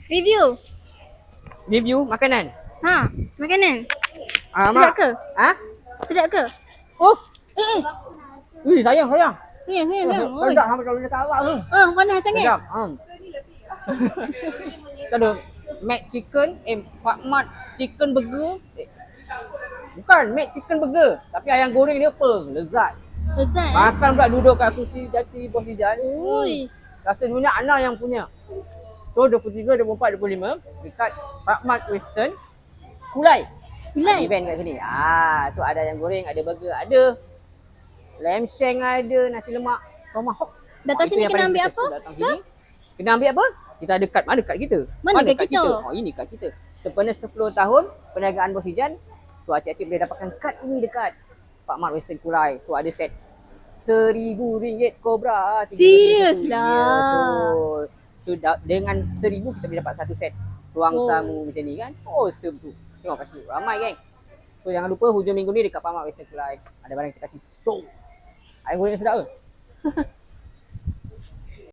Review. Review makanan. Ha, makanan. Mak. Sedap ke? Ha? Sedap ke? Oh. Eh. Ui, sayang. Sayang. Oi. Sedap sama kalau cakap Arab tu. Panas sangat. Sedap. Kita ada Mac Chicken, Pak Mat Chicken Burger. Bukan Mac Chicken Burger, tapi ayam goreng dia apa? Lezat. Lezat. Makan pula duduk kat kursi jati bos Ijan. Ui. Rasa dunia Ana yang punya. So 23, 24, 25 dekat Pak Mat Western Kulai. Event kat sini. Tu ada ayam goreng, ada burger, ada lamb shank, ada nasi lemak tomahawk. Datang sini kena ambil apa? Kena ambil apa? Kita ada kad. Mana kad kita? Mana kad kita? Ini kad kita. Sempena 10 tahun perniagaan Bos Ijan, so acik-acik boleh dapatkan kad ini dekat Pak Mat Western Kulai. So ada set RM1,000 Cobra. Serius lah. Betul. So dengan RM1,000 kita boleh dapat satu set ruang tamu macam ni kan. Awesome tu. Tengok kat situ. Ramai geng. So jangan lupa hujung minggu ni dekat Pak Mat Western Kulai. Ada barang kita kasih. So ayam goreng sedap ke?